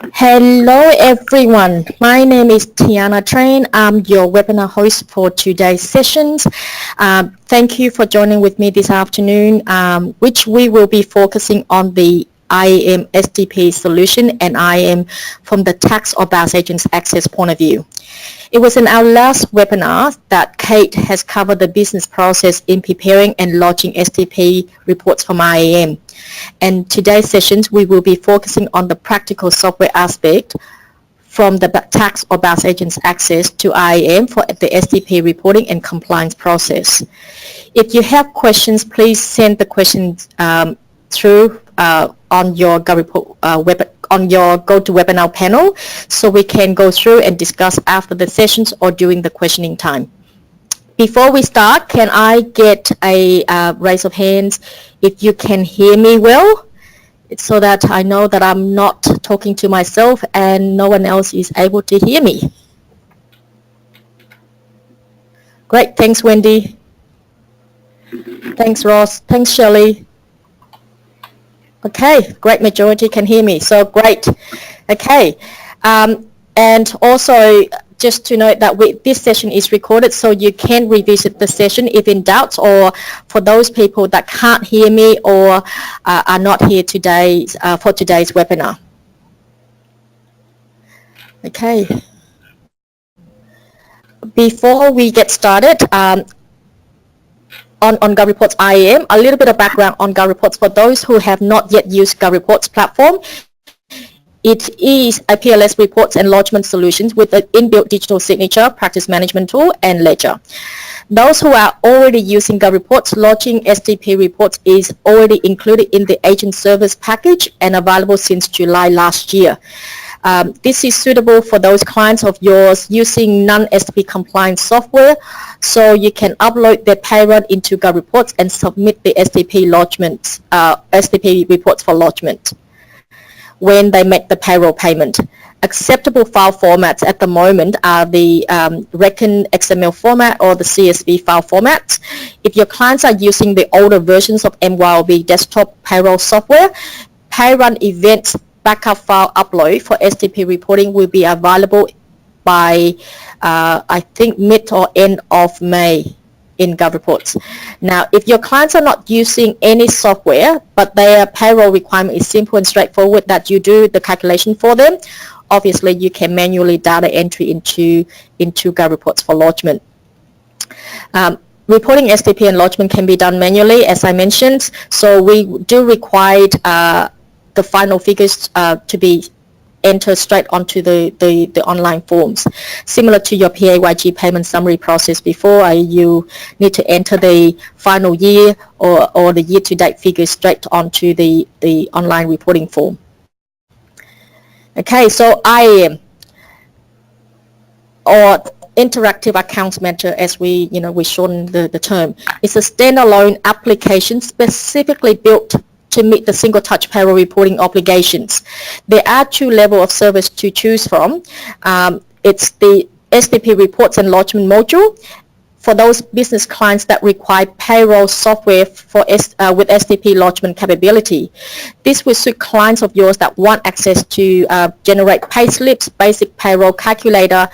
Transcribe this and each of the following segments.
Hello everyone, my name is Tiana Train. I'm your webinar host for today's sessions. Thank you for joining with me this afternoon, which we will be focusing on the IAM STP solution and IAM from the tax or BAS Agents access point of view. It was in our last webinar that Kate has covered the business process in preparing and lodging STP reports from IAM. And today's sessions, we will be focusing on the practical software aspect from the tax or BAS Agents access to IAM for the STP reporting and compliance process. If you have questions, please send the questions through on your GoToWebinar panel, so we can go through and discuss after the sessions or during the questioning time. Before we start, can I get a raise of hands if you can hear me well, so that I know that I'm not talking to myself and no one else is able to hear me? Great, thanks Wendy. Thanks Ross, thanks Shelley. Okay, great, majority can hear me, so great. Okay, and also just to note that this session is recorded, so you can revisit the session if in doubt, or for those people that can't hear me or are not here today for today's webinar. Okay. Before we get started, on GovReports IAM, a little bit of background on GovReports for those who have not yet used GovReports platform. It is a PLS reports and lodgement solutions with an inbuilt digital signature, practice management tool, and ledger. Those who are already using GovReports, lodging STP reports is already included in the agent service package and available since July last year. This is suitable for those clients of yours using non-STP compliant software, so you can upload their Payrun into GovReports and submit the STP lodgements, STP reports for lodgement when they make the payroll payment. Acceptable file formats at the moment are the Reckon XML format or the CSV file formats. If your clients are using the older versions of MYOB desktop payroll software, Payrun events backup file upload for STP reporting will be available by I think mid or end of May in GovReports. Now, if your clients are not using any software, but their payroll requirement is simple and straightforward, that you do the calculation for them, obviously you can manually data entry into GovReports for lodgement. Reporting STP and lodgement can be done manually, as I mentioned, so we do require the final figures to be entered straight onto the online forms. Similar to your PAYG payment summary process before, you need to enter the final year or the year-to-date figures straight onto the online reporting form. Okay, so IAM, or interactive accounts manager, as we shorten the term, is a standalone application specifically built to meet the single touch payroll reporting obligations. There are two levels of service to choose from. It's the STP reports and lodgement module for those business clients that require payroll software for with STP lodgement capability. This will suit clients of yours that want access to generate pay slips, basic payroll calculator,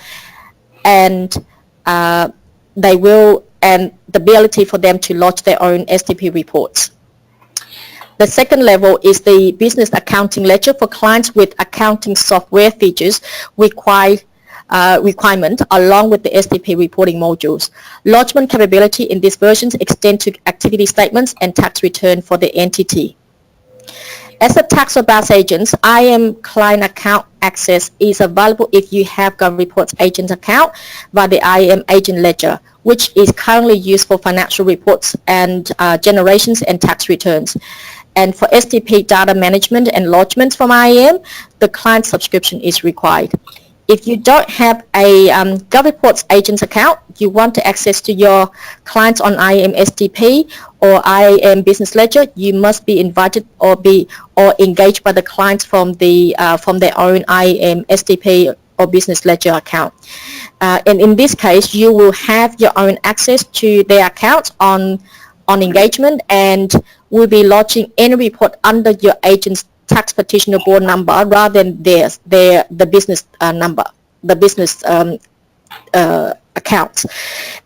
and the ability for them to lodge their own STP reports. The second level is the business accounting ledger for clients with accounting software features requirement along with the STP reporting modules. Lodgement capability in these versions extend to activity statements and tax return for the entity. As a tax or BAS agents, IAM client account access is available if you have GovReports agent account via the IAM agent ledger, which is currently used for financial reports and generations and tax returns. And for STP data management and lodgements from IAM, the client subscription is required. If you don't have a GovReports agents account, you want to access to your clients on IAM STP or IAM Business Ledger, you must be invited or engaged by the clients from their own IAM STP or Business Ledger account. And in this case, you will have your own access to their accounts on engagement, and will be lodging any report under your agent's tax petitioner board number rather than the business number, the business accounts.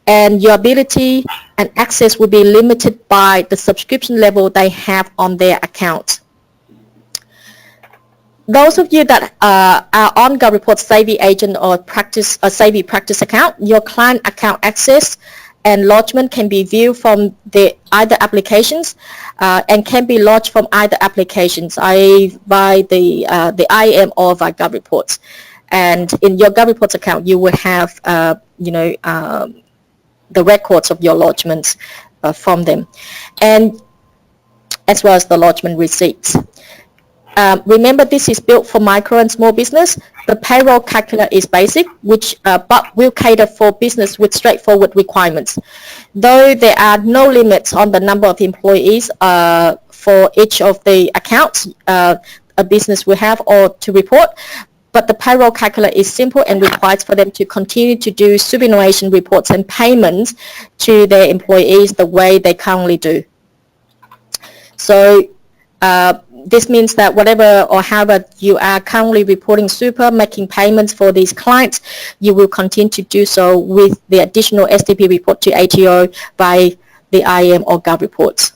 And your ability and access will be limited by the subscription level they have on their account. Those of you that are on GovReports Savvy Agent or Savvy Practice account, your client account access and lodgement can be viewed from either applications and can be lodged from either applications, i.e. by the IAM or by GovReports. And in your GovReports account, you will have the records of your lodgements from them, and as well as the lodgement receipts. Remember, this is built for micro and small business. The payroll calculator is basic, but will cater for business with straightforward requirements. Though there are no limits on the number of employees for each of the accounts a business will have or to report, but the payroll calculator is simple and requires for them to continue to do superannuation reports and payments to their employees the way they currently do. So this means that whatever or however you are currently reporting super, making payments for these clients, you will continue to do so with the additional STP report to ATO by the IAM or GovReports.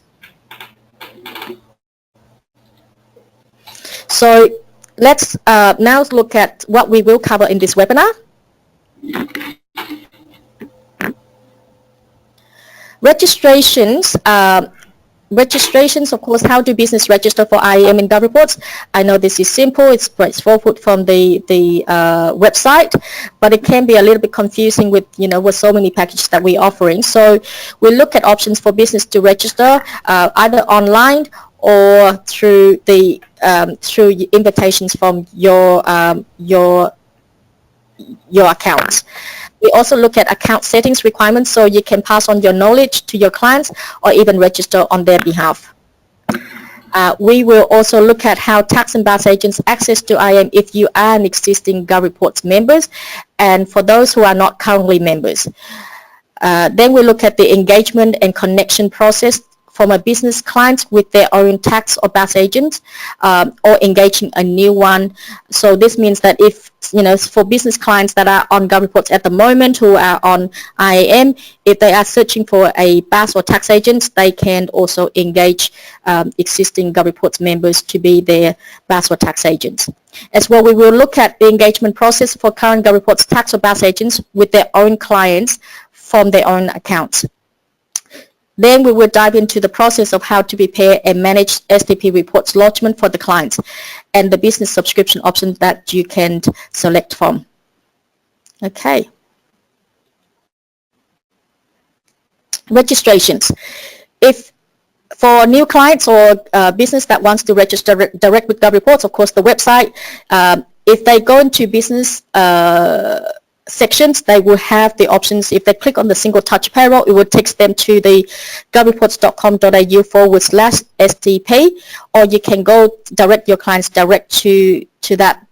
So let's now look at what we will cover in this webinar. Registrations, of course, how do business register for IAM in GovReports? I know this is simple, it's straightforward from the website, but it can be a little bit confusing with, with so many packages that we're offering. So we look at options for business to register either online or through the through invitations from your accounts. We also look at account settings requirements, so you can pass on your knowledge to your clients or even register on their behalf. We will also look at how tax and BAS agents access to IAM if you are an existing GovReports members and for those who are not currently members. Then we look at the engagement and connection process from a business client with their own tax or BAS agent or engaging a new one. So this means that if, for business clients that are on GovReports at the moment who are on IAM, if they are searching for a BAS or tax agent, they can also engage existing GovReports members to be their BAS or tax agents. As well, we will look at the engagement process for current GovReports tax or BAS agents with their own clients from their own accounts. Then we will dive into the process of how to prepare and manage STP reports lodgement for the clients and the business subscription options that you can select from. Okay. Registrations. If for new clients or business that wants to register direct with GovReports, of course, the website, if they go into business sections, they will have the options. If they click on the single touch payroll, it will take them to the govreports.com.au/STP, or you can go direct your clients direct to that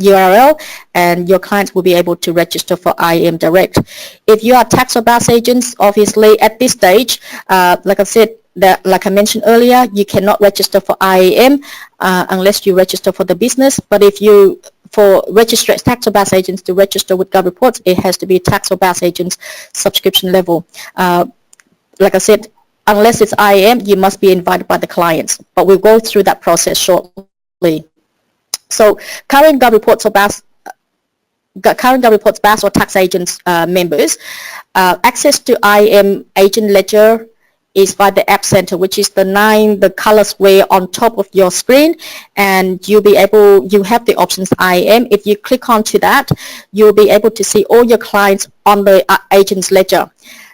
URL, and your clients will be able to register for IAM direct. If you are tax or BAS agents, obviously at this stage, like I said, like I mentioned earlier, you cannot register for IAM unless you register for the business. But if you for registered tax or BAS agents to register with GovReports, it has to be tax or BAS agents subscription level. Like I said, unless it's IAM, you must be invited by the clients. But we'll go through that process shortly. So current GovReports or BAS or tax agents members, access to IAM agent ledger is by the App Center, which is the color square on top of your screen, and you have the options IAM. If you click onto that, you'll be able to see all your clients on the agent's ledger.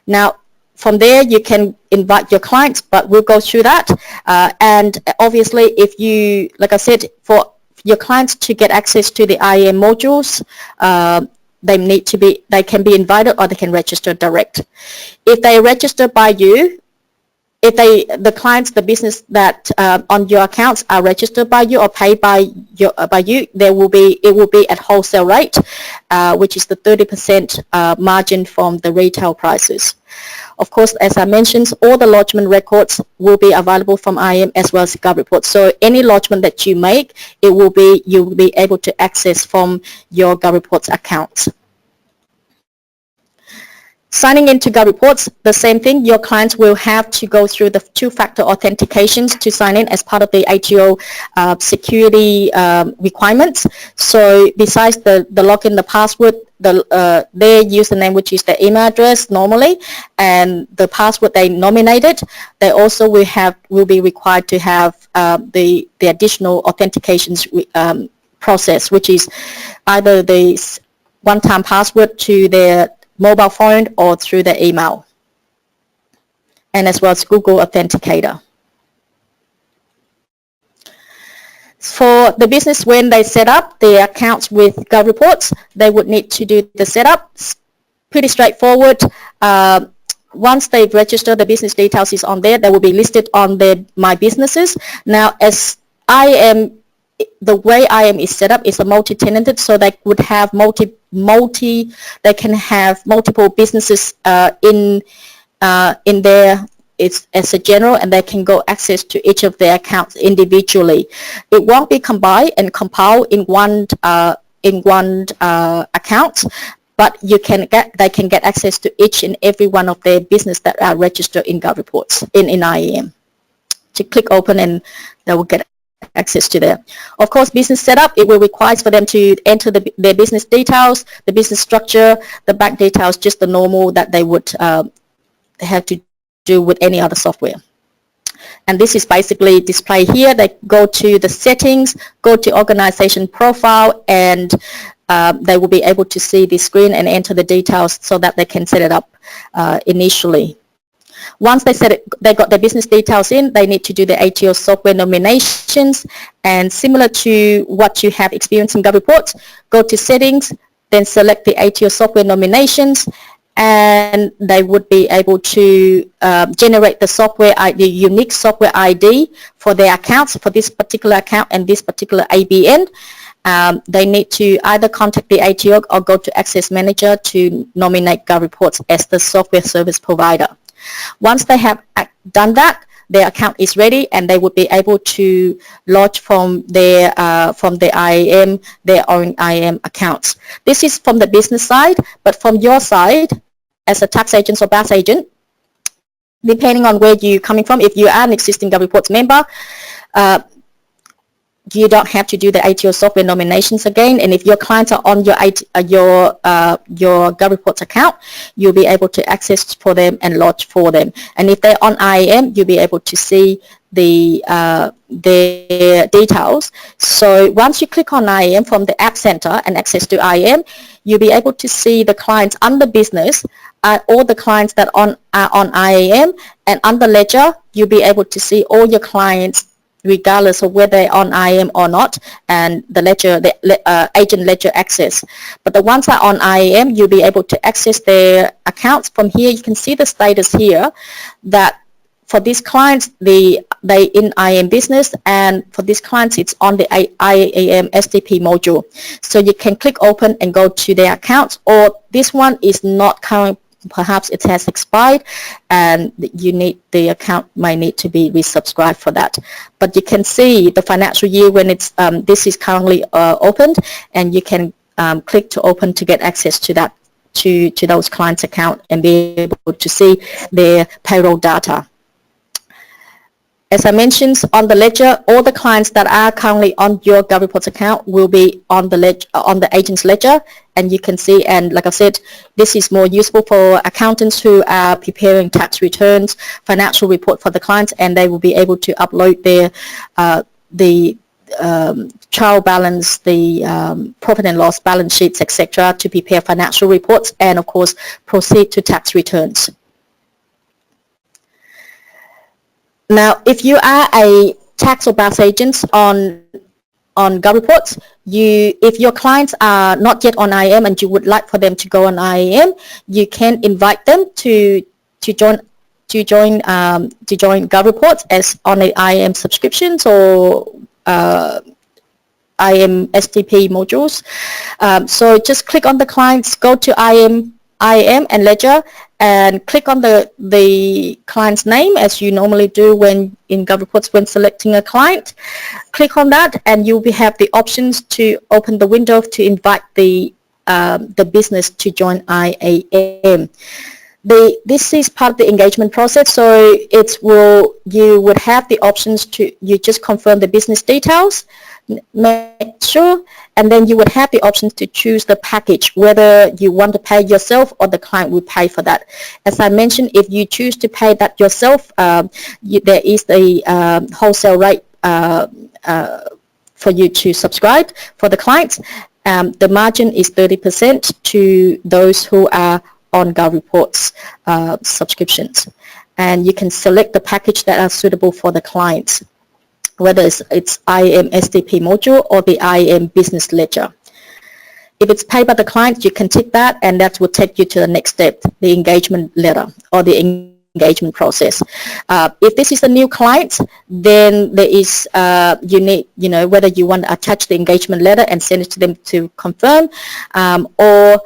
Now, from there, you can invite your clients, but we'll go through that. And obviously, if you, like I said, for your clients to get access to the IAM modules, they can be invited or they can register direct. If they register by you, if the clients, the business that on your accounts are registered by you or paid by you, it will be at wholesale rate, which is the 30% margin from the retail prices. Of course, as I mentioned, all the lodgement records will be available from IAM as well as GovReports. So any lodgement that you make, you'll be able to access from your GovReports account. Signing into GovReports, the same thing, your clients will have to go through the two-factor authentications to sign in as part of the ATO security requirements. So besides the login, the password, their username, which is the email address normally, and the password they nominated, they also will be required to have the additional authentications process, which is either the one-time password to their mobile phone or through the email, and as well as Google Authenticator. For the business, when they set up their accounts with GovReports, they would need to do the setup. Pretty straightforward. Once they've registered, the business details is on there. They will be listed on their My Businesses. Now, as the way IAM is set up is a multi-tenanted, so they would have they can have multiple businesses in there as a general, and they can go access to each of their accounts individually. It won't be combined and compiled in one account, but they can get access to each and every one of their business that are registered in GovReports in IAM. To click open and they will get access to there. Of course, business setup, it will require for them to enter their business details, the business structure, the bank details, just the normal that they would have to do with any other software. And this is basically displayed here. They go to the settings, go to organization profile, and they will be able to see the screen and enter the details so that they can set it up initially. Once they got their business details in, they need to do the ATO Software Nominations, and similar to what you have experienced in GovReports, go to Settings, then select the ATO Software Nominations, and they would be able to generate the unique software ID for their accounts, for this particular account and this particular ABN. They need to either contact the ATO or go to Access Manager to nominate GovReports as the software service provider. Once they have done that, their account is ready, and they would be able to lodge from their IAM, their own IAM accounts. This is from the business side, but from your side, as a tax agent or BAS agent, depending on where you're coming from, if you are an existing GovReports member, you don't have to do the ATO software nominations again, and if your clients are on your GovReports account, you'll be able to access for them and lodge for them. And if they're on IAM, you'll be able to see their details. So once you click on IAM from the App Center and access to IAM, you'll be able to see the clients under business, all the clients that are on IAM, and under ledger, you'll be able to see all your clients regardless of whether they're on IAM or not, and the ledger, agent ledger access. But the ones that are on IAM, you'll be able to access their accounts. From here, you can see the status here that for these clients, they in IAM business, and for these clients, it's on the IAM STP module. So you can click open and go to their accounts, or this one is not current. Perhaps it has expired and the account might need to be resubscribed for that. But you can see the financial year when it's this is currently opened, and you can click to open to get access to that to those clients' account and be able to see their payroll data. As I mentioned, on the ledger, all the clients that are currently on your GovReports account will be on the agent's ledger, and you can see, and like I said, this is more useful for accountants who are preparing tax returns, financial report for the clients, and they will be able to upload their trial balance, the profit and loss balance sheets, etc., to prepare financial reports, and of course proceed to tax returns. Now, if you are a tax or BAS agent on GovReports, if your clients are not yet on IAM and you would like for them to go on IAM, you can invite them to join to join GovReports as on the IAM subscriptions or IAM STP modules. So just click on the clients, go to IAM and Ledger, and click on the client's name as you normally do when in GovReports when selecting a client. Click on that and you'll have the options to open the window to invite the business to join IAM. This is part of the engagement process, so you would have the options to just confirm the business details, make sure, and then you would have the options to choose the package, whether you want to pay yourself or the client will pay for that. As I mentioned, if you choose to pay that yourself, there is the wholesale rate for you to subscribe for the clients. The margin is 30% to those who are on GovReports subscriptions, and you can select the package that are suitable for the clients, whether it's IAM STP module or the IAM business ledger. If it's paid by the client, you can tick that, and that will take you to the next step, the engagement letter or the engagement process. If this is a new client, then there is you need, whether you want to attach the engagement letter and send it to them to confirm, or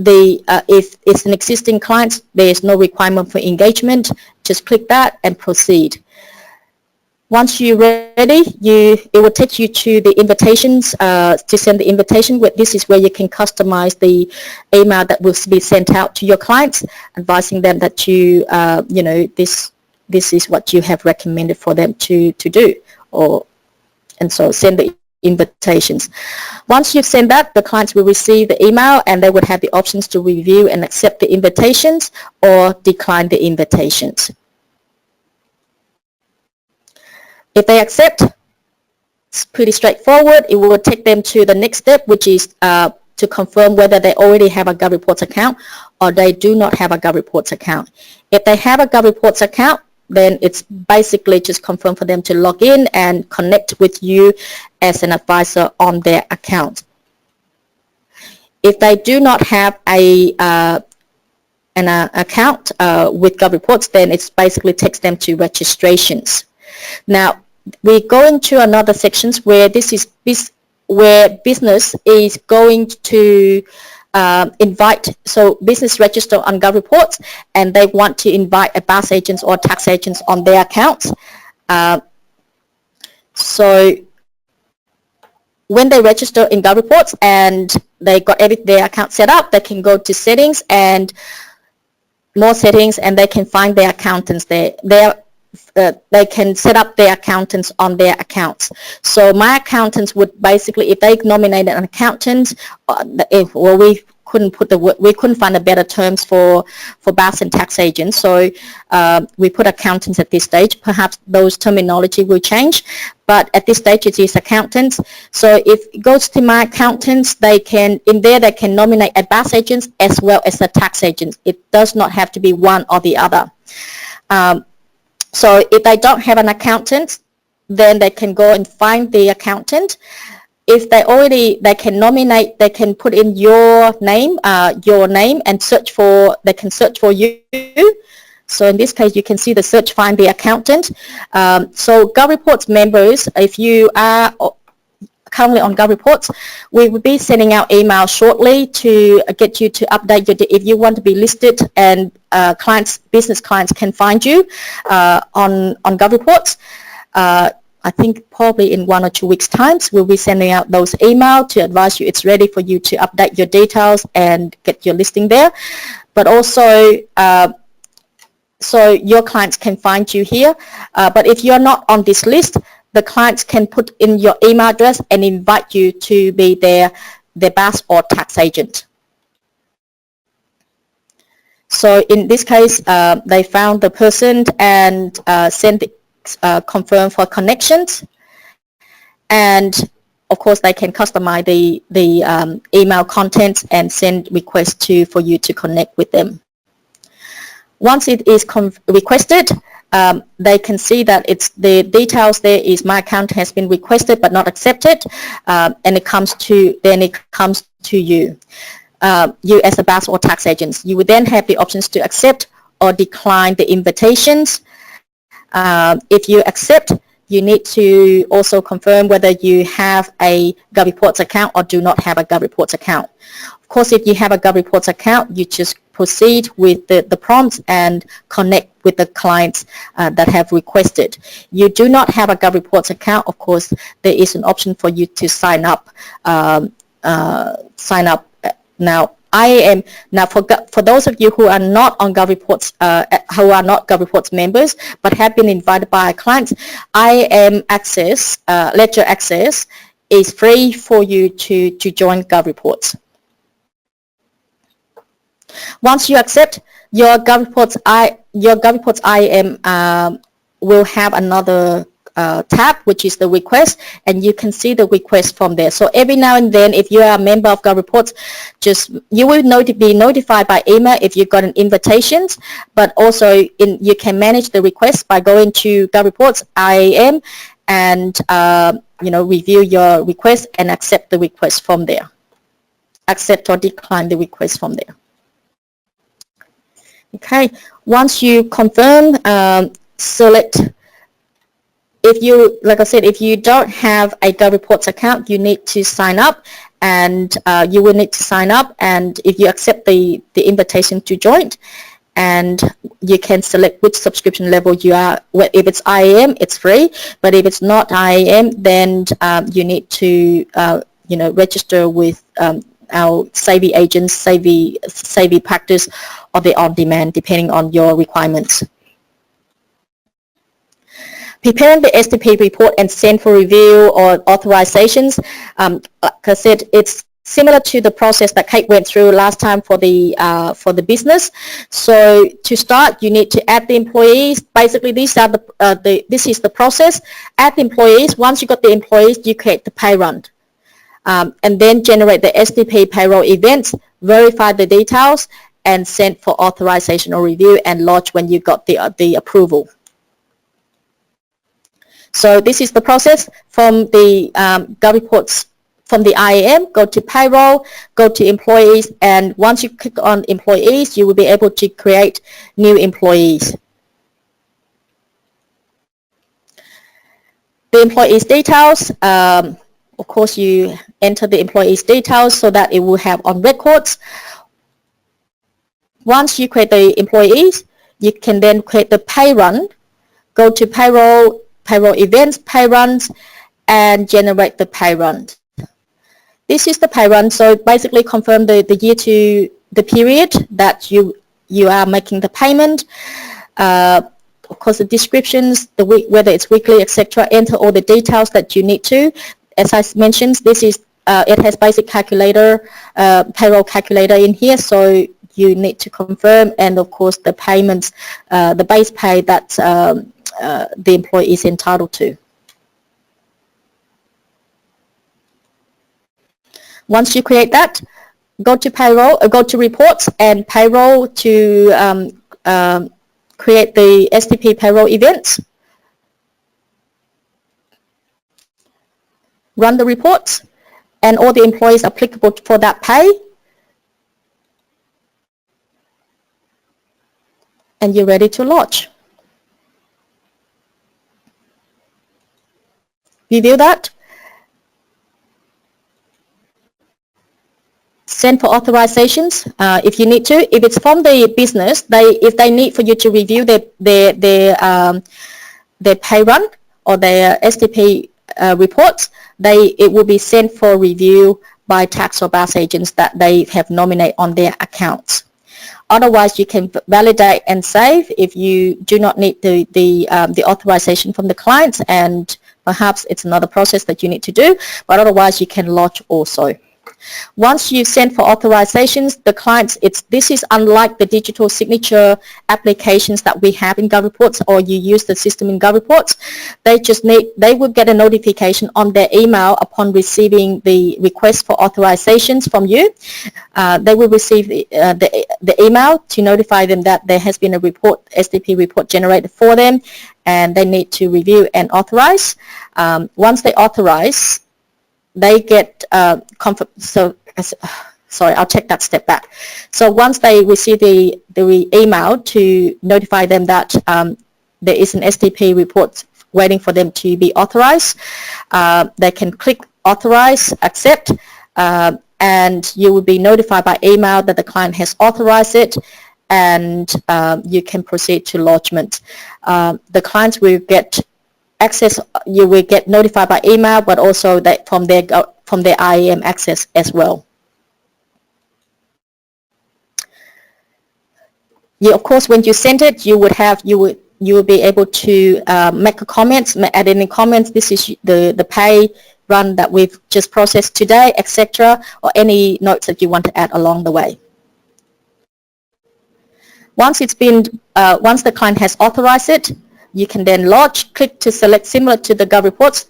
if it's an existing client, there is no requirement for engagement. Just click that and proceed. Once you're ready, it will take you to the invitations to send the invitation. This is where you can customize the email that will be sent out to your clients, advising them that this is what you have recommended for them to do, and so send the invitations. Once you've sent that, the clients will receive the email and they would have the options to review and accept the invitations or decline the invitations. If they accept, it's pretty straightforward. It will take them to the next step, which is to confirm whether they already have a GovReports account or they do not have a GovReports account. If they have a GovReports account, then it's basically just confirm for them to log in and connect with you as an advisor on their account. If they do not have an account with GovReports, then it basically takes them to registrations. Now, we go into another sections where where business is going to invite, so business register on GovReports and they want to invite a BAS agents or tax agents on their accounts. So when they register in GovReports and they got their account set up, they can go to settings and more settings, and they can find their accountants there. They can set up their accountants on their accounts. So my accountants would basically, if they nominated an accountant, we couldn't find a better terms for BAS and tax agents, so we put accountants at this stage. Perhaps those terminology will change, but at this stage it is accountants. So if it goes to my accountants, they can nominate a BAS agent as well as a tax agent. It does not have to be one or the other. So if they don't have an accountant, then they can go and find the accountant. If they can nominate, they can put in your name and they can search for you. So in this case, you can see the search, find the accountant. So GovReports members, if you are currently on GovReports, we will be sending out emails shortly to get you to update if you want to be listed, and business clients can find you on GovReports. I think probably in 1 or 2 weeks' time, we'll be sending out those emails to advise you it's ready for you to update your details and get your listing there. But also, so your clients can find you here. But if you're not on this list, the clients can put in your email address and invite you to be their BAS or tax agent. So in this case, they found the person and sent confirm for connections, and of course they can customize the email contents and send requests for you to connect with them. Once it is requested, they can see that it's the details there is my account has been requested but not accepted, and it comes to you. You as a BAS or tax agent, you would then have the options to accept or decline the invitations. If you accept, you need to also confirm whether you have a GovReports account or do not have a GovReports account. Of course, if you have a GovReports account, you just proceed with the prompts and connect with the clients that have requested. You do not have a GovReports account, of course, there is an option for you to sign up. Now. For those of you who are not on GovReports, who are not GovReports members, but have been invited by clients, IAM Access, Ledger Access is free for you to join GovReports. Once you accept, your GovReports IAM will have another tab, which is the request, and you can see the request from there. So every now and then, if you are a member of GovReports, you will be notified by email if you've got an invitation, but also you can manage the request by going to GovReports IAM and review your request and accept the request from there. Accept or decline the request from there. Okay, once you confirm, select. Like I said, if you don't have a GovReports account, you need to sign up, and you will need to sign up, and if you accept the invitation to join, and you can select which subscription level you are. If it's IAM, it's free, but if it's not IAM, then you need to register with our Savvy Agents, Savvy Practice, or the on-demand, depending on your requirements. Preparing the STP report and send for review or authorizations, like I said, it's similar to the process that Kate went through last time for the business. So to start, you need to add the employees. Basically, this is the process. Add the employees. Once you got the employees, you create the Payrun, and then generate the STP payroll events, verify the details, and send for authorization or review and lodge when you got the approval. So this is the process from the GovReports, from the IAM, go to payroll, go to employees, and once you click on employees, you will be able to create new employees. The employees details, of course you enter the employees details so that it will have on records. Once you create the employees, you can then create the Payrun, go to payroll events, Payruns, and generate the Payrun. This is the Payrun, so basically confirm the year to the period that you are making the payment. Of course, the descriptions, the week, whether it's weekly, etc. Enter all the details that you need to. As I mentioned, this is it has basic calculator, payroll calculator in here, so you need to confirm, and of course the payments, the base pay that the employee is entitled to. Once you create that, go to payroll, go to reports and payroll to create the STP payroll events. Run the reports and all the employees applicable for that pay. And you're ready to lodge. Review that. Send for authorizations if you need to. If it's from the business, if they need for you to review their Payrun or their STP reports, it will be sent for review by tax or BAS agents that they have nominated on their accounts. Otherwise, you can validate and save if you do not need the authorization from the clients, and perhaps it's another process that you need to do, but otherwise you can lodge also. Once you send for authorizations, the clients, this is unlike the digital signature applications that we have in GovReports, or you use the system in GovReports. They will get a notification on their email upon receiving the request for authorizations from you. They will receive the email to notify them that there has been a report, STP report generated for them, and they need to review and authorize. Once they authorize, they get sorry, I'll take that step back. So once they receive the email to notify them that there is an STP report waiting for them to be authorized, they can click authorize, accept, and you will be notified by email that the client has authorized it, and you can proceed to lodgement. The clients will get access, you will get notified by email, but also that from their IAM access as well. Of course, when you send it, you will be able to make a comment, add any comments. This is the pay run that we've just processed today, etc., or any notes that you want to add along the way. Once the client has authorized it, you can then lodge. Click to select, similar to the GovReports,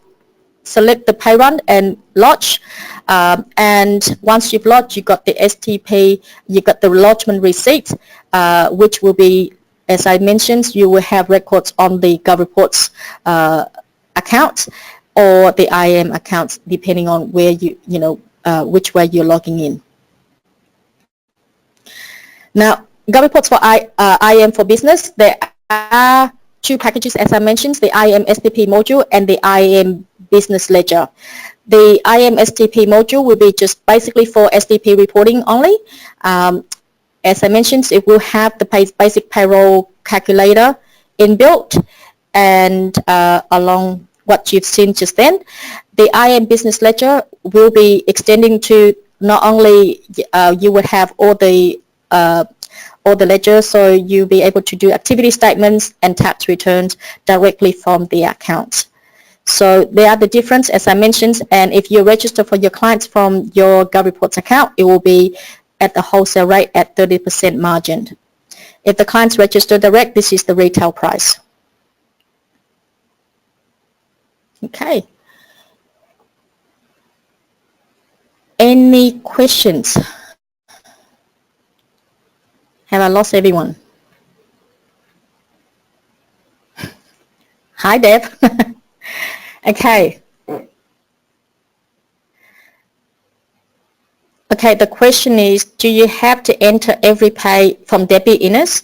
select the pay run and lodge. And once you've lodged, you got the STP, you got the lodgement receipt, which will be, as I mentioned, you will have records on the GovReports account or the IAM account, depending on where which way you're logging in. Now, GovReports for IAM for Business, there are two packages, as I mentioned, the IAM STP module and the IAM Business Ledger. The IAM STP module will be just basically for STP reporting only. As I mentioned, it will have the basic payroll calculator inbuilt, and along what you've seen just then, the IAM Business Ledger will be extending to not only you would have all the ledgers, so you'll be able to do activity statements and tax returns directly from the account. So they are the difference, as I mentioned, and if you register for your clients from your GovReports account, it will be at the wholesale rate at 30% margin. If the clients register direct, this is the retail price. Okay. Any questions? Have I lost everyone? Hi, Deb. Okay. Okay, the question is, do you have to enter every pay from Debbie Innes?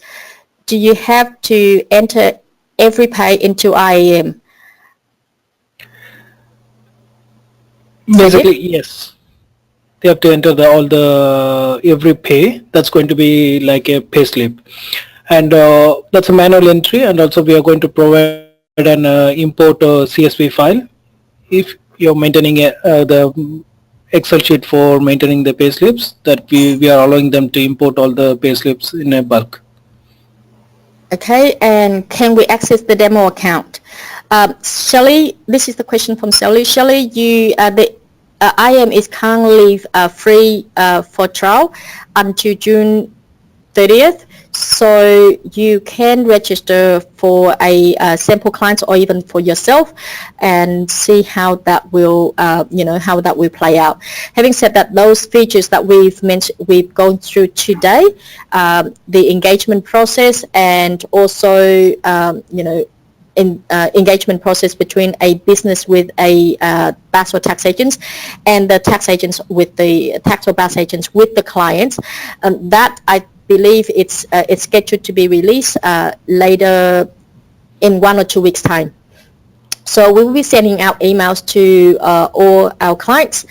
Do you have to enter every pay into IAM? Basically, yes. They have to enter every pay. That's going to be like a pay slip, and that's a manual entry. And also, we are going to provide an import CSV file if you're maintaining the Excel sheet for maintaining the pay slips. That we are allowing them to import all the pay slips in a bulk. Okay, and can we access the demo account? Shelley, this is the question from Shelley. Shelley, the IAM is currently free for trial until June 30th, so you can register for a sample client or even for yourself and see how that will, how that will play out. Having said that, those features that we've gone through today, the engagement process, and also, engagement process between a business with a BAS or tax agents, and the tax agents with the tax or BAS agents with the clients, that I believe it's scheduled to be released later in 1 or 2 weeks time. So we will be sending out emails to all our clients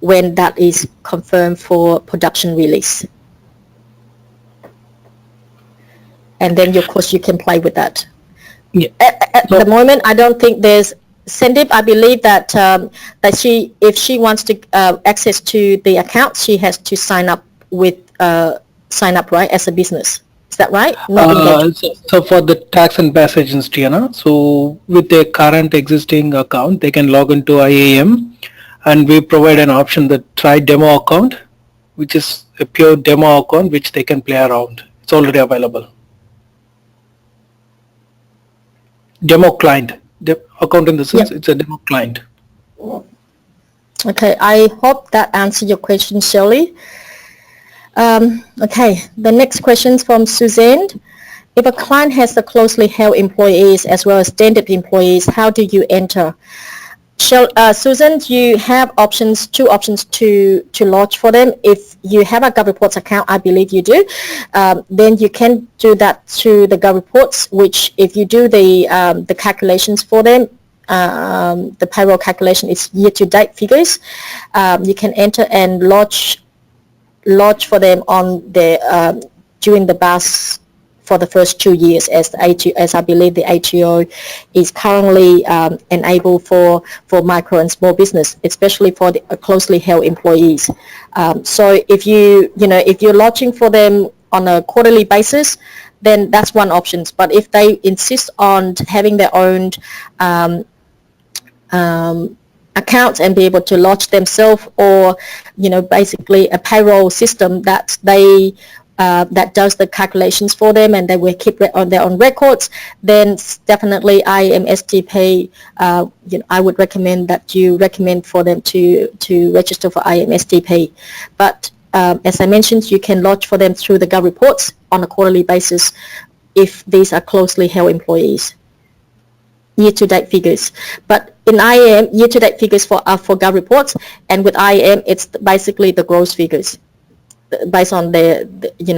when that is confirmed for production release. And then of course you can play with that. Yeah. At the moment, I don't think there's Sandip. I believe that if she wants to access to the account, she has to sign up right, as a business. Is that right? So for the tax and BAS agents, Tiana, so with their current existing account, they can log into IAM, and we provide an option, the try demo account, which is a pure demo account which they can play around. It's already available. Demo client, account in the sense, yep. It's a demo client. Okay, I hope that answered your question, Shirley. Okay, the next question is from Suzanne. If a client has the closely held employees as well as standard employees, how do you enter? Susan, you have two options to lodge for them. If you have a GovReports account, I believe you do, then you can do that through the GovReports, which if you do the calculations for them, the payroll calculation is year-to-date figures, you can enter and lodge for them on the during the BAS for the first 2 years, as I believe the ATO is currently enabled for micro and small business, especially for the closely held employees. So if if you're lodging for them on a quarterly basis, then that's one option. But if they insist on having their own accounts and be able to lodge themselves, or basically a payroll system that they that does the calculations for them and they will keep on their own records, then definitely IAM STP, I would recommend that you recommend for them to register for IAM STP. But as I mentioned, you can lodge for them through the GovReports on a quarterly basis if these are closely held employees. Year-to-date figures, but in IAM, year-to-date figures for GovReports, and with IAM, it's basically the gross figures based on the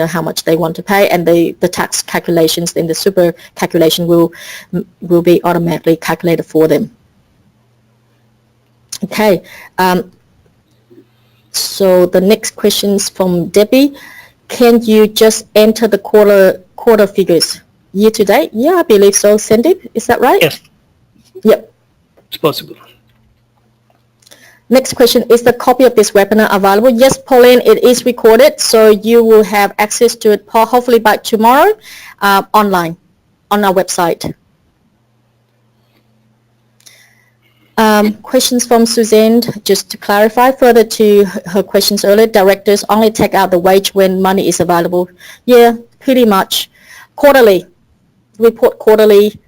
how much they want to pay, and the tax calculations in the super calculation will be automatically calculated for them. Okay, so the next questions from Debbie. Can you just enter the quarter figures year to date? Yeah, I believe so. Sandeep, is that right? Yes. Yep. It's possible. Next question, is the copy of this webinar available? Yes, Pauline, it is recorded, so you will have access to it hopefully by tomorrow online on our website. Questions from Suzanne, just to clarify further to her questions earlier, directors only take out the wage when money is available. Yeah, pretty much. Quarterly, report quarterly,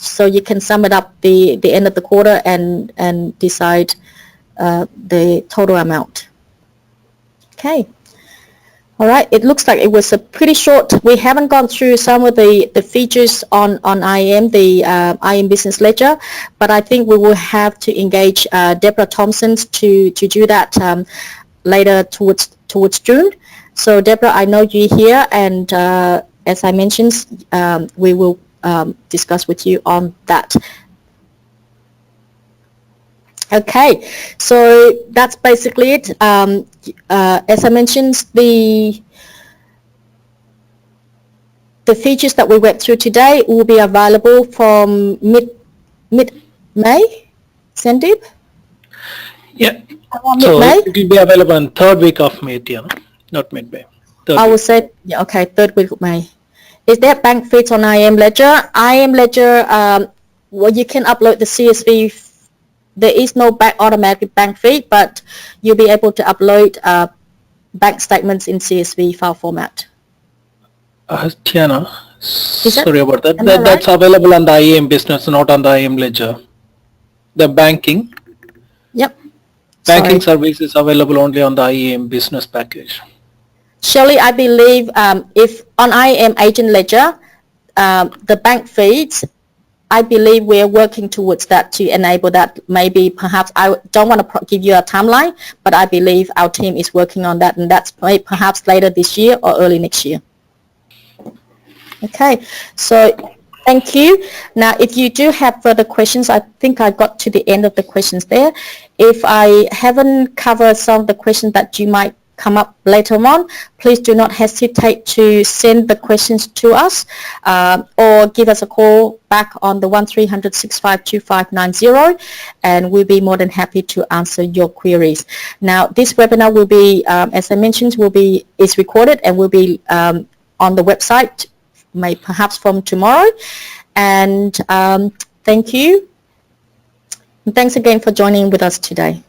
so you can sum it up the end of the quarter and decide the total amount. Okay. All right. It looks like it was a pretty short. We haven't gone through some of the features on IAM, the IAM Business Ledger, but I think we will have to engage Deborah Thompson to do that later towards June. So Deborah, I know you're here, and as I mentioned, we will discuss with you on that. Okay, so that's basically it. As I mentioned, the features that we went through today will be available from mid-May. Sandeep? Yeah. So it will be available on 3rd week of May, not mid-May. I would say, yeah, okay, 3rd week of May. Is there bank feeds on IAM Ledger? IAM Ledger, well, you can upload the CSV. There is no automatic bank feed, but you'll be able to upload bank statements in CSV file format. Tiana, sorry about that. That's available on the IAM Business, not on the IAM Ledger. The banking. Yep. Banking service is available only on the IAM Business package. Shirley, I believe if on IAM Agent Ledger, the bank feeds, I believe we're working towards that to enable that. Maybe perhaps I don't want to give you a timeline, but I believe our team is working on that, and that's perhaps later this year or early next year. Okay, so thank you. Now, if you do have further questions, I think I got to the end of the questions there. If I haven't covered some of the questions that you might come up later on, please do not hesitate to send the questions to us or give us a call back on the 1300 652590, and we'll be more than happy to answer your queries. Now, this webinar will be, as I mentioned, is recorded and will be on the website, perhaps from tomorrow. And thank you. And thanks again for joining with us today.